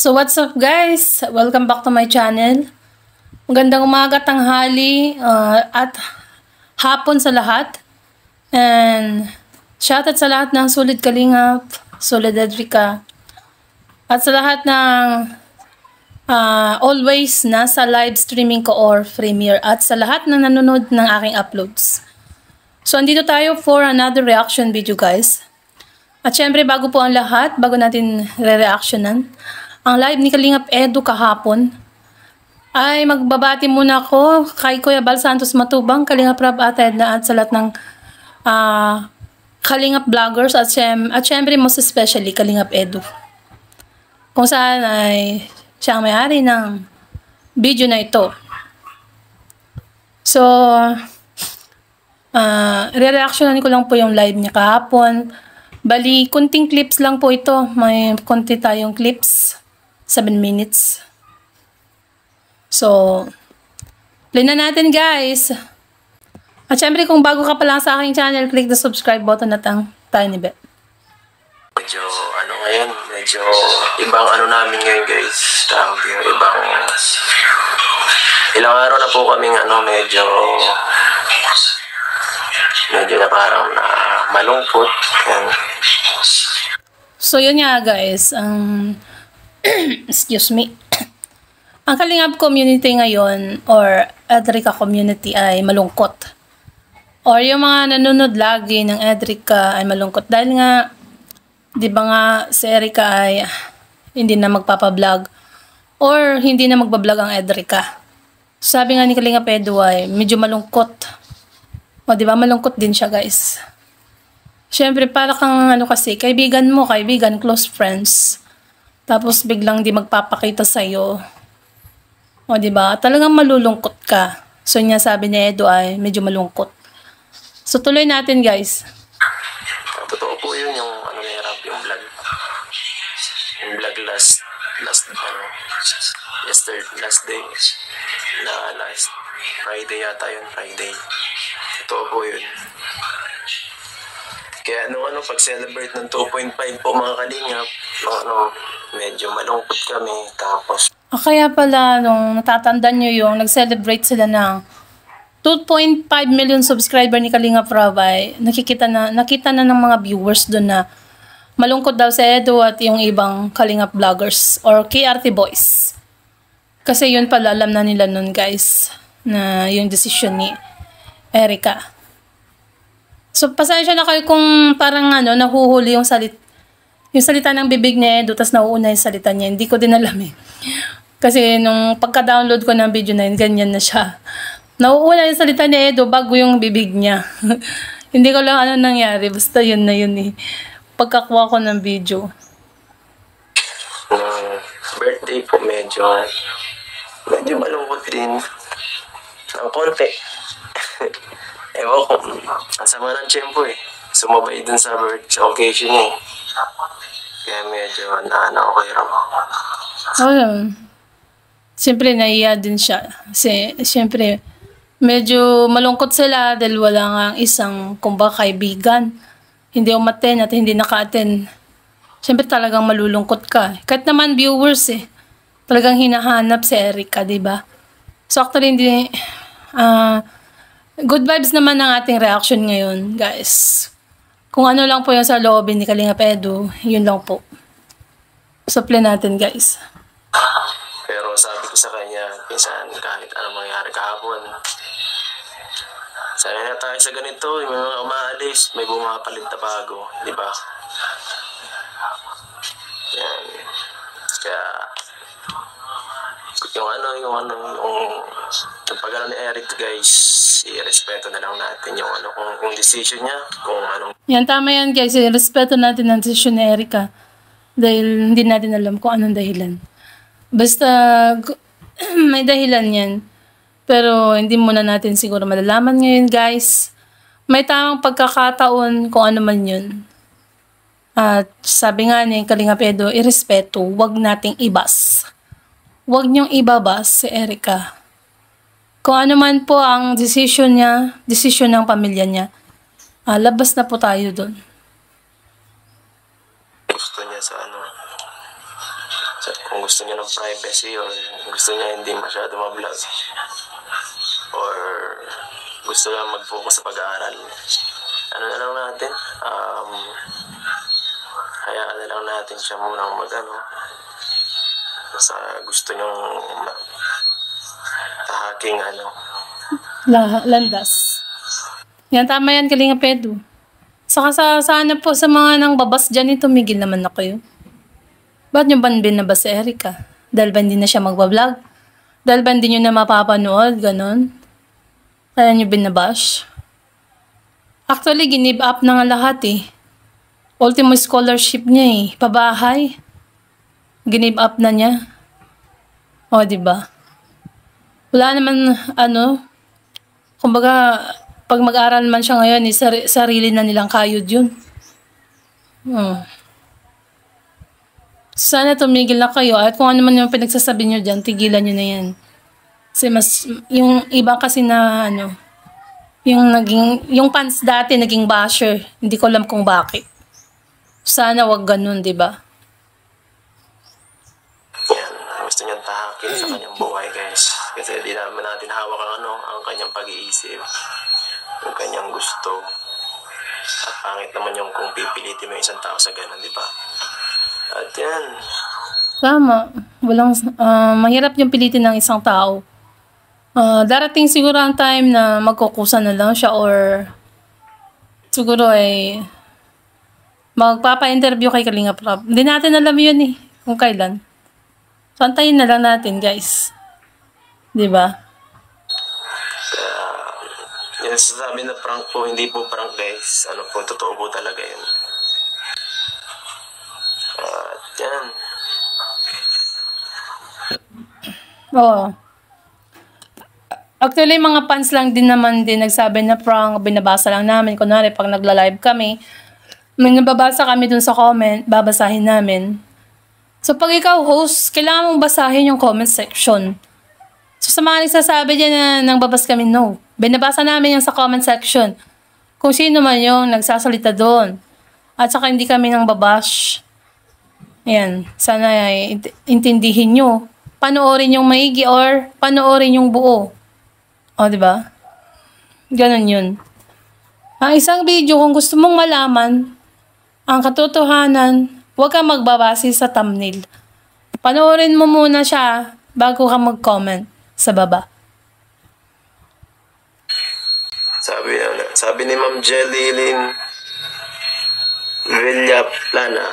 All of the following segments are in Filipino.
So what's up guys? Welcome back to my channel. Magandang umaga, tanghali, at hapon sa lahat. And shoutout sa lahat ng Solid Kalingap, Solid Edrica, at sa lahat ng always nasa live streaming ko or premiere, at sa lahat ng nanonood ng aking uploads. So andito tayo for another reaction video guys. At syempre bago po ang lahat, bago natin re-reactionan ang live ni Kalingap Edu kahapon, ay magbabati muna ako kay Kuya Bal Santos Matubang, Kalingap Rab at Edna, at sa lahat ng Kalingap vloggers, at syempre most especially Kalingap Edu, kung saan ay siya ang may-ari ng video na ito. So re-reactionan ko lang po yung live niya kahapon. Bali, kunting clips lang po ito. May konti tayong clips. 7 minutes. So, play na natin guys. At syempre kung bago ka pa lang sa aking channel, click the subscribe button at ang tiny bell. Medyo ngayon, medyo ibang namin ngayon guys. Tawag yung ibang ilang araw na po kaming medyo na parang na malungkot. So yun nga guys, excuse me. Ang Kalingap community ngayon or Edrica community ay malungkot. Or yung mga nanonood lagi ng Edrica ay malungkot dahil nga, di ba nga si Erica ay hindi na magpapablog or hindi na magbablog ang Edrica. Sabi nga ni Kalingap Edu ay medyo malungkot. O di ba malungkot din siya guys. Siyempre para kang kasi kaibigan mo, close friends. Tapos biglang di magpapakita sa'yo. O diba? Talagang malulungkot ka. So niya sabi ni Edu ay medyo malungkot. So tuloy natin guys. Totoo po yun yung mahirap yung vlog. Yung vlog last day. Last Friday yata yun. Friday. Totoo po yun. Kaya pag-celebrate ng 2.5 po mga Kalingap, medyo malungkot kami. Tapos Kaya pala, nung natatandaan nyo yung nag-celebrate sila ng 2.5 million subscriber ni Kalingap Rabay, nakita na ng mga viewers doon na malungkot daw si Edu at yung ibang Kalingap vloggers or KRT boys. Kasi yun pala, alam na nila nun guys, na yung decision ni Erica. So, pasensya na kayo kung parang nahuhuli yung salita ng bibig ni Edu, tas nauuna yung salita niya. Hindi ko din alam eh. Kasi nung pagka-download ko ng video na yun, ganyan na siya. Nauuna yung salita ni Edu bago yung bibig niya. Hindi ko lang nangyari. Basta yun na yun eh. Pagkakuha ko ng video. Birthday po medyo malungkot din. Ang konti. Ewan ko, ang sama ng tiyempo eh. Sumabay dun sa occasion niya eh. Kaya medyo okay ram. Siyempre naiya din siya. Kasi siyempre medyo malungkot sila dahil wala nga isang kaibigan. Hindi umaten at hindi naka-attend. Siyempre talagang malulungkot ka. Kahit naman viewers eh. Talagang hinahanap si Erica, diba? So actually hindi good vibes naman ang ating reaction ngayon, guys. Kung ano lang po yung sa loobin ni Kalingap Edu, yun lang po. So, play natin, guys. Pero sabi ko sa kanya, minsan kahit anong mangyari kahapon, sanay na tayo sa ganito, yung mga umaalis, may bumapalit na bago, di ba? Yan. Kaya, yung pag-alam ni Eric guys, i-respeto na lang natin yung kung decision niya, kung anong... Yan, tama yan guys, i-respeto natin ang decision ni Erica. Dahil hindi natin alam kung anong dahilan. Basta, may dahilan yan. Pero hindi muna natin siguro malalaman ngayon guys. May tamang pagkakataon kung ano man yun. At sabi nga ni Kalingap Edu, i-respeto, wag nating ibas. Huwag niyong ibabas si Erica. Kung ano man po ang decision niya, decision ng pamilya niya, labas na po tayo doon. Gusto niya sa gusto niya ng privacy or gusto niya hindi masyado ma-vlog or gusto lang mag-focus sa pag-aaral. Ano na lang natin, hayaan na lang natin siya munang sa gusto niyong tahaking Landas. Yan, tama yan, Kalinga Pedro. Saka sana po sa mga nang babas dyan, tumigil naman na kayo. Ba't nyo ba binabas si Erica? Dahil ba hindi na siya magbablog? Dahil ba hindi nyo na mapapanood? Ganon. Kaya nyo binabash? Actually, ginib up na nga lahat eh. Ultimo scholarship niya pabahay. Ginib up na niya. O, diba? Wala naman, kumbaga, pag mag-aral man siya ngayon, sarili na nilang kayod yun. Sana tumigil na kayo. At kung ano man yung pinagsasabi nyo dyan, tigilan nyo na yan. Kasi yung iba kasi na, yung fans dati, naging basher. Hindi ko alam kung bakit. Sana wag ganun, diba? Gusto niyang tahakin sa kanyang buhay, guys. Kasi di naman natin hawak ang kanyang pag-iisip, yung kanyang gusto. At pangit naman yung kung pipilitin mo yung isang tao sa ganun, di ba? At yan. Tama. Mahirap yung pilitin ng isang tao. Darating siguro ang time na magkukusa na lang siya or siguro magpapa-interview kay Kalinga Prab. Hindi natin alam yun kung kailan. So, antayin na lang natin, guys. Diba? Yung sasabi na prank po, hindi po prank, guys. Totoo po talaga yun. Yan. Oo. Actually, mga fans lang din naman nagsabi na prank, binabasa lang namin. Kunwari, pag nagla-live kami, may nababasa kami dun sa comment, babasahin namin. So, pag ikaw host, kailangan mong basahin yung comment section. So, sa mga nagsasabi dyan na nang babas kami, no. Binabasa namin yung sa comment section. Kung sino man yung nagsasalita doon. At saka hindi kami nang babash. Ayan. Sana intindihin nyo. Panoorin yung maigi or panoorin yung buo. O, diba? Ganon yun. Ang isang video, kung gusto mong malaman ang katotohanan, huwag kang magbabase sa thumbnail. Panoorin mo muna siya bago ka mag-comment sa baba. Sabi ni Ma'am Jelilyn Villaplana,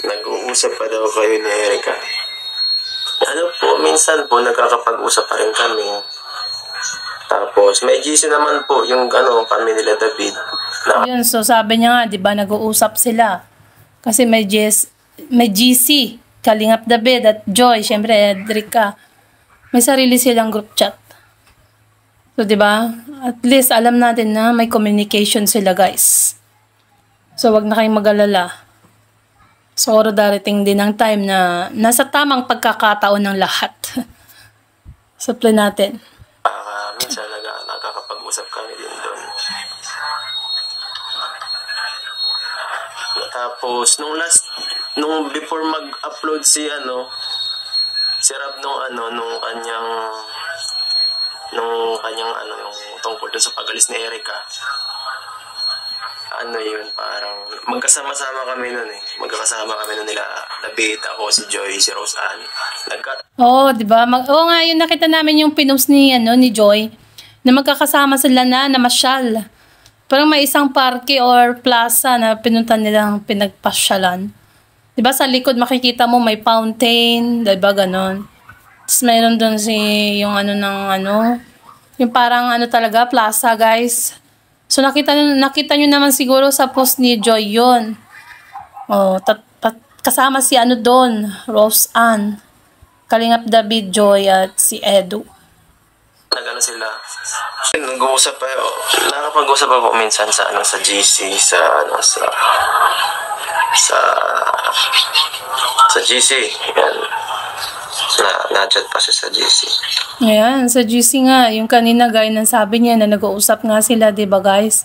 nag-uusap pa daw kayo ni Erica. Minsan po, nagkakapag-usap pa rin kami. Tapos, may GC naman po, yung kami nila David. Yun, so sabi niya nga, di ba, nag-uusap sila. Kasi may GC, Kalingap David at Joy, syempre Edrica. May sarili silang group chat. So, di ba? At least alam natin na may communication sila, guys. So, wag na kayong mag-alala. So, darating din ang time na nasa tamang pagkakataon ng lahat. Supply natin. Minsan nakakapag-usap kami din doon. Tapos, nung before mag-upload si Rab nung kanyang yung tungkol dun sa pag-alis ni Erica. Yun, parang magkasama-sama kami nun Magkakasama kami nun nila David, ako, si Joy, si Rose Ann. Oo, di ba? Oo nga, yun nakita namin yung pinost ni Joy na magkakasama sila na namasyal. Parang may isang parke or plaza na pinunta nilang pinagpasyalan. Diba sa likod makikita mo may fountain, diba ganon. Tapos mayroon doon yung yung parang talaga, plaza, guys. So nakita nyo naman siguro sa post ni Joy yun. Oh, kasama si doon, Rose Ann, Kalingap David, Joy at si Edu. Sila. Nag-uusap pa nakapag-usap pa po minsan sa GC, sa GC. Yan. Na-chat pa siya sa GC. Ayan, sa GC nga, yung kanina gaya ng sabi niya na nag-uusap nga sila, diba guys?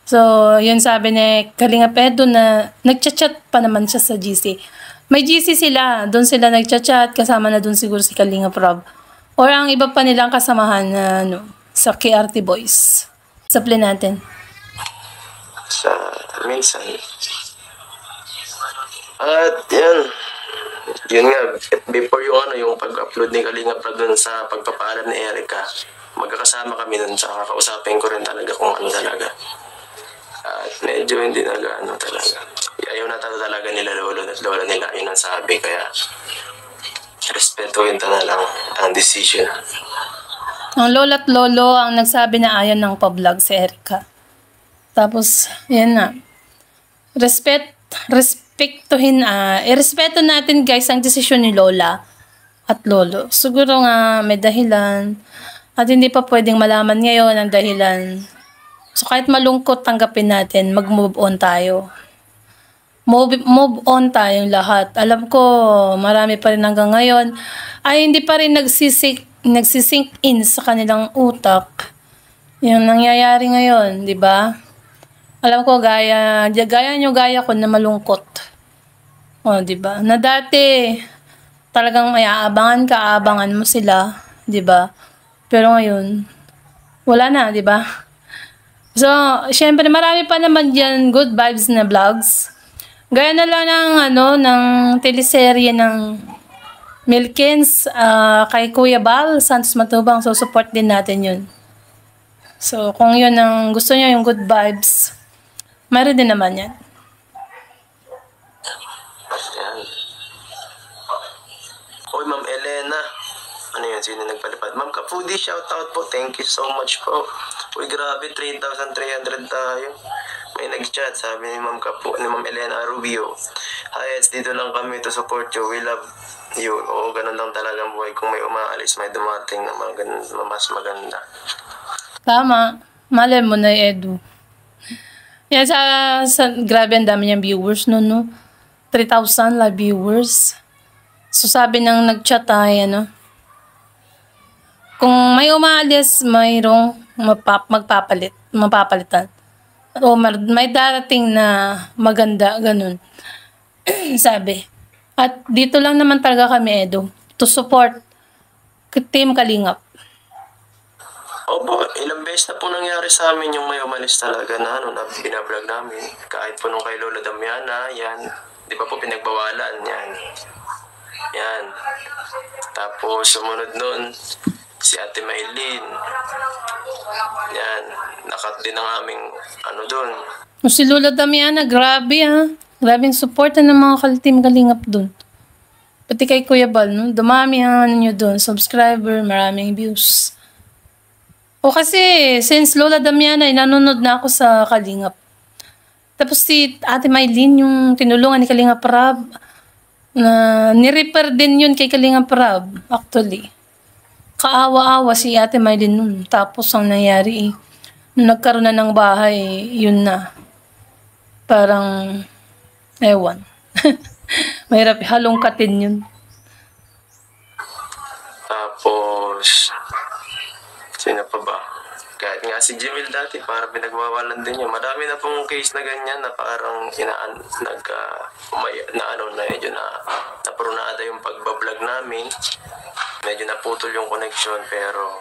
So, yun sabi ni Kalinga Edo na nagchat-chat pa naman siya sa GC. May GC sila, doon sila nagchat-chat, kasama na doon siguro si Kalinga Prab. Or ang iba pa nilang kasamahan na sa KRT Boys. Supply natin. Sa minsan. At yun nga, before yung pag-upload ni Kalinga Prab dun sa pagpapaalam ni Erica, magkakasama kami nun, tsaka kausapin ko rin talaga kung ano talaga. At medyo hindi talaga ayaw na talaga nila lolo at lola nila, yun ang sabi, kaya respetuhin na lang ang decision. Ang lola at lolo ang nagsabi na ayaw ng pa-vlog si Erica. Tapos, yan na. Irespeto natin guys ang desisyon ni lola at lolo. Siguro nga may dahilan at hindi pa pwedeng malaman ngayon ang dahilan. So kahit malungkot, tanggapin natin, mag-move on tayo. Move on tayong lahat. Alam ko, marami pa rin hanggang ngayon ay hindi pa rin nagsisink in sa kanilang utak yung nangyayari ngayon, di ba? Alam ko, gaya ko na malungkot. O, di ba? Na dati, talagang may aabangan mo sila, di ba? Pero ngayon, wala na, di ba? So, syempre, marami pa naman dyan good vibes na vlogs. Gaya na lang ng teleserye ng Milkins kay Kuya Bal Santos Matubang. So, support din natin yun. So, kung yun ang gusto niyo, yung good vibes, mayroon din naman yan. Oy, Ma'am Elena. Ano yun? Sino nagpalipad? Ma'am Kapudi, shoutout po. Thank you so much po. Uy, grabe, 3,300 tayo. May nag-chat, sabi ni Ma'am Elena Rubio. Hi, it's dito lang kami to support you. We love you. Oo, ganun lang talaga ang buhay. Kung may umaalis, may dumating na mas maganda. Tama. Malay mo na, Edu. Yan, grabe ang dami niyang viewers no? 3,000 live viewers. So, sabi nang nag-chat ay, kung may umaalis, mayroong mapapalitan. O may darating na maganda, ganun. Sabi. At dito lang naman talaga kami, Edo, to support Team Kalingap. Opo, ilang beses na po nangyari sa amin yung may umalis talaga na binablog namin. Kahit po nung kay Lolo Damiana, yan. Di ba po pinagbawalan, yan. Yan. Tapos sumunod nun, si Ate Maylin. Yan. Nakat din ang aming doon. Si Lola Damiana, grabe Grabing support ng mga Team Kalingap doon. Pati kay Kuya Bal, dumami ang nyo doon. Subscriber, maraming views. O kasi, since Lola Damiana, nanonood na ako sa Kalingap. Tapos si Ate Maylin, yung tinulungan ni Kalingap Rab, na ni-repair din yun kay Kalingap Rab, actually. Kaawa-awa si Ate Maylin nun. Tapos ang nangyari nung nagkaroon na ng bahay, yun na. Parang, ewan. Mahirap halongkatin yun. Tapos, sino pa ba? Kahit nga si Jimil dati, parang pinagwawalan din yun. Madami na pong case na ganyan na parang napurunada yung pagbablog namin. Medyo naputol yung connection, pero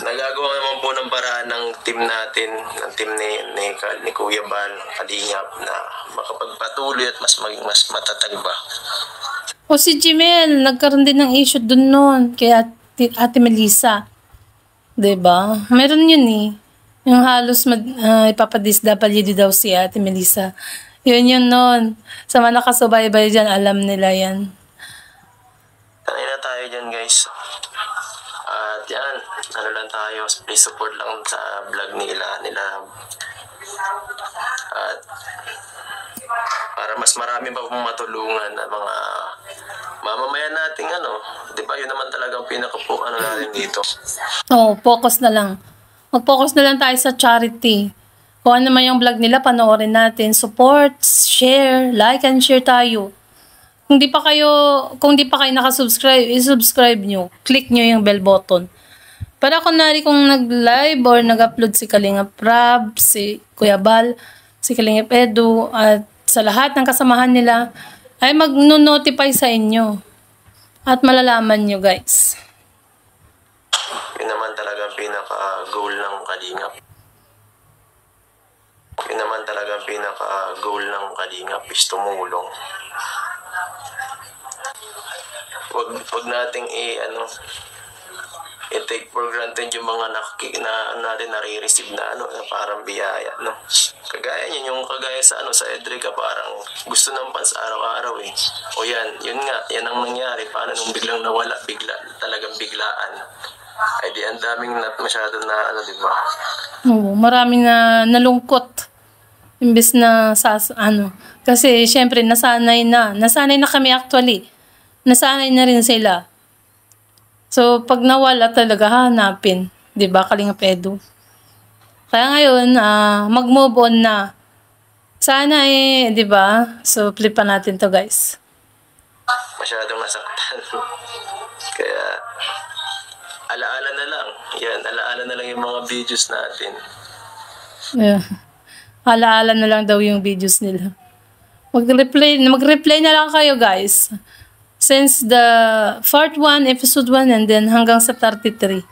nagagawa naman po ng paraan ng team natin, ng team ni Kuya Bal, Kalingap, na makapagpatuloy at mas matatag ba. O si Jimel, nagkaroon din ng issue dun noon kay Ate Melissa. Diba? Meron yun Yung halos ipapadisWD daw si Ate Melissa. Yun noon. Sa mga nakasubaybay dyan, alam nila yan. Tanay na tayo dyan, guys. At yan, lang tayo. Please support lang sa vlog nila. At para mas marami pa pong matulungan na mga mamamayan natin, di ba? Yun naman talagang natin dito. Focus na lang. Mag-focus na lang tayo sa charity. Kung ano man yung vlog nila, panoorin natin. Support, share, like and share tayo. Kung di pa kayo nakasubscribe, i-subscribe nyo. Click nyo yung bell button. Para kunwari kung nag-live or nag-upload si Kalinga Prab, si Kuya Bal, si Kalinga Edu, at sa lahat ng kasamahan nila, ay mag-notify sa inyo. At malalaman nyo, guys. Yun naman talaga ang pinaka-goal ng Kalingap. Yun naman talaga ang pinaka-goal ng Kalingap is tumulong. Wag nating i-take for granted yung mga natin nare-receive na na parang biyaya, no? Kagaya sa sa Edrica, parang gusto ng fans araw-araw eh. O yun nga, yan ang nangyari. Paano nung biglang nawala, talagang biglaan. Ay di ang daming masyado na di ba? Oo, maraming na nalungkot. Imbes na kasi syempre nasanay na kami actually. Nasanay na rin sila. So, pag nawala talaga, hanapin. Diba, Kalinga Edu? Kaya ngayon, mag-move on na. Sana diba? So, flipan natin to, guys. Masyadong nasaktan. Kaya, alaala na lang. Yan, alaala na lang yung mga videos natin. Yeah. Alaala na lang daw yung videos nila. Mag-replay na lang kayo, guys. Since the part 1, episode 1, and then hanggang sa 33.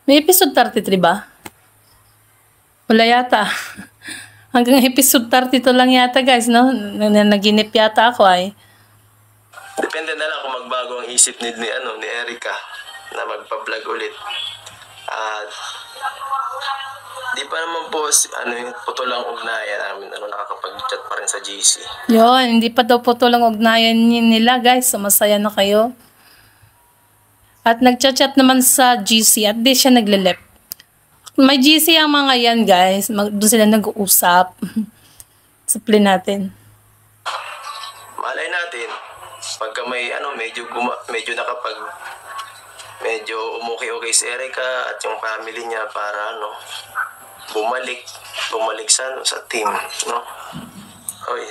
May episode 33 ba? Wala yata. Hanggang episode 32 lang yata, guys, no? Naginip yata ako ay. Depende na lang kung magbago ang isip ni Erica na magpa-vlog ulit. At di pa naman po putol ang ugnayan namin, nakakapag-chat pa rin sa GC. Yun, hindi pa daw putol ang ugnayan nila, guys. So, masaya na kayo. At nagchat-chat naman sa GC at di siya nagle-left. May GC ang mga yan, guys. Doon sila nag-uusap. Supply natin. Malay natin, pagka may medyo umukay-okay si Erica at yung family niya para bumalik sa team, no? Oy,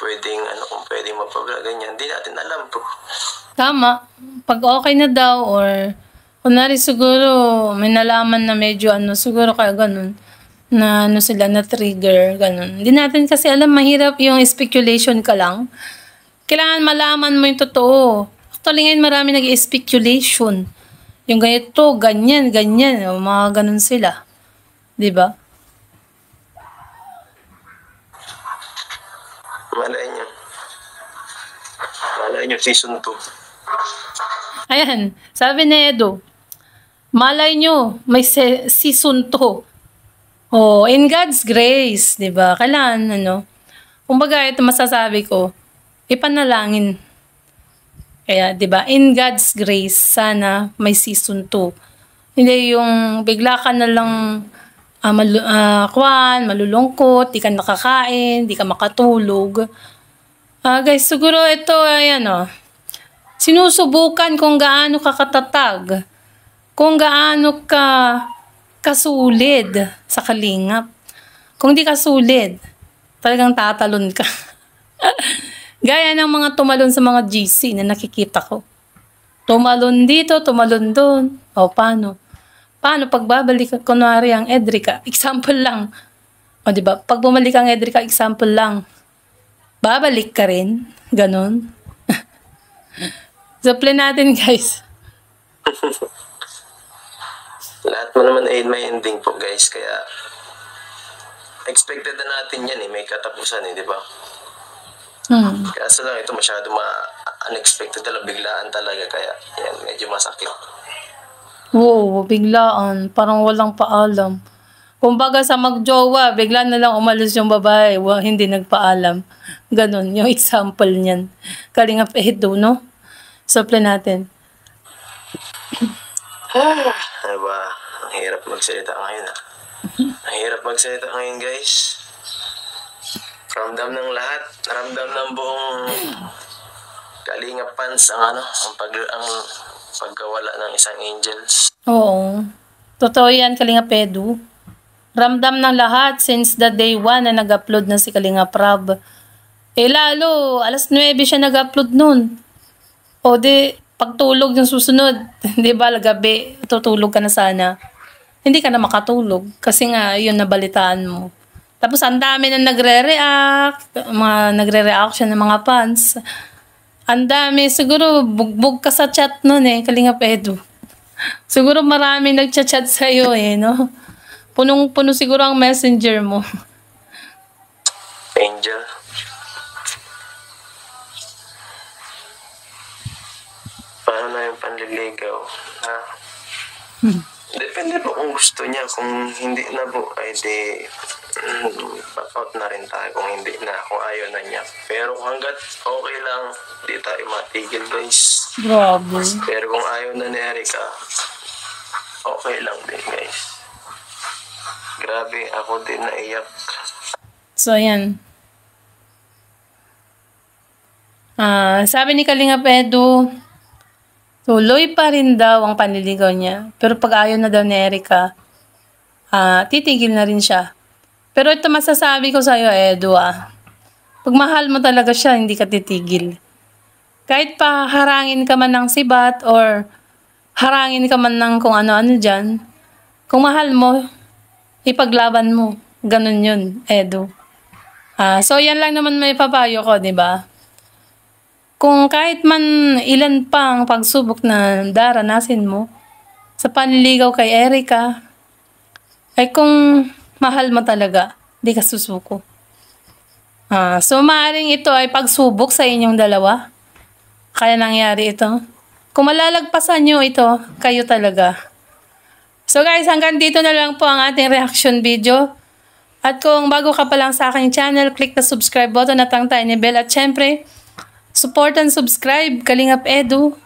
pwedeng kung pwedeng magpa-vlog ganyan. Hindi natin alam po. Tama. Pag okay na daw or kunwari siguro may nalaman na medyo siguro kaya ganun na sila na trigger ganun. Hindi natin kasi alam, mahirap yung speculation ka lang. Kailangan malaman mo yung totoo. Actually ngayon marami nag-speculation. Yung ganito, ganyan, mga ganun sila. Diba? Malay nyo, season 2. Ayan, sabi ni Edo, malay nyo, may season 2. Oh, in God's grace, diba? Kailangan, kumbaga, ito masasabi ko, ipanalangin. Kaya, diba, in God's grace, sana may season 2. Hindi yung bigla ka na lang malulungkot, di ka nakakain, di ka makatulog. Guys, siguro ito, sinusubukan kung gaano ka katatag, kung gaano ka kasulid sa kalingap. Kung di ka sulid, talagang tatalon ka. Gaya ng mga tumalon sa mga GC na nakikita ko. Tumalon dito, tumalon doon. O, paano? Paano pag babalik kunwari ang Edrica? Example lang. O, diba? Pag bumalik ang Edrica, example lang. Babalik ka rin. Ganon. Supply natin, guys. Lahat mo naman ay may ending po, guys. Kaya, expected na natin yan may katapusan di ba? Kaso lang, ito masyado unexpected talaga, biglaan talaga. Kaya, yan, medyo masakit. Oo, biglaan. Parang walang paalam. Kumbaga sa magjowa, bigla na lang umalis yung babae. Hindi nagpaalam. Ganon, yung example niyan. Kalinga Edu, no? Supply natin. Diba? Ang hirap magsalita ngayon, Ang hirap magsalita ngayon, guys. Ramdam ng lahat. Ramdam ng buong Kalinga fans ang pagkawala ng isang angels. Oo. Totoo yan, Kalinga Edu. Ramdam ng lahat since the day 1 na nag-upload na si Kalinga Prab. Lalo, alas 9 siya nag-upload nun. O pagtulog yung susunod, di ba, gabi, tutulog ka na sana. Hindi ka na makatulog kasi nga yun nabalitaan mo. Tapos ang dami na nagre-react, mga nagre-reaction ng mga fans. Ang dami, siguro bugbog ka sa chat nun Kalingap Edu. Siguro marami nagchat-chat sa'yo no? Punong-puno siguro ang messenger mo. Angel. Paano na yung panliligaw? Ha? Depende po kung gusto niya. Kung hindi na po, ay di back out na rin tayo kung hindi na, kung ayaw na niya. Pero hanggat okay lang, di tayo matigil guys. Grabe. Pero kung ayaw na ni Erica, okay lang din guys. Grabe, ako din naiyak. So, yan. Sabi ni Kalingap Edu, tuloy pa rin daw ang panliligaw niya. Pero pag ayaw na daw ni Erica, titigil na rin siya. Pero ito masasabi ko sa'yo, Edu, pag mahal mo talaga siya, hindi ka titigil. Kahit pa harangin ka man ng sibat or harangin ka man ng kung ano-ano dyan, kung mahal mo, ipaglaban mo. Ganun yun, Edu. So, yan lang naman may papayo ko, di ba? Kung kahit man ilan pang pagsubok na daranasin mo sa panliligaw kay Erica, ay kung mahal mo talaga, di ka susuko. So, maaaring ito ay pagsubok sa inyong dalawa. Kaya nangyari ito. Kung malalagpasan nyo ito, kayo talaga. So guys, hanggang dito na lang po ang ating reaction video. At kung bago ka pa lang sa aking channel, click the subscribe button at ang tiny bell. At syempre, support and subscribe, Kalingap Edu,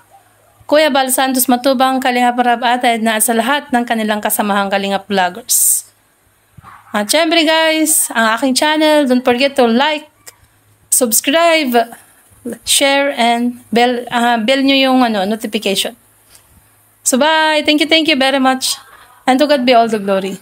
Kuya Bal Santos Matubang, Kalingap Rab Atad na sa lahat ng kanilang kasamahang Kalingap Vloggers. At syempre guys, ang aking channel, don't forget to like, subscribe, share, and bell nyo yung notification. So bye, thank you very much, and to God be all the glory.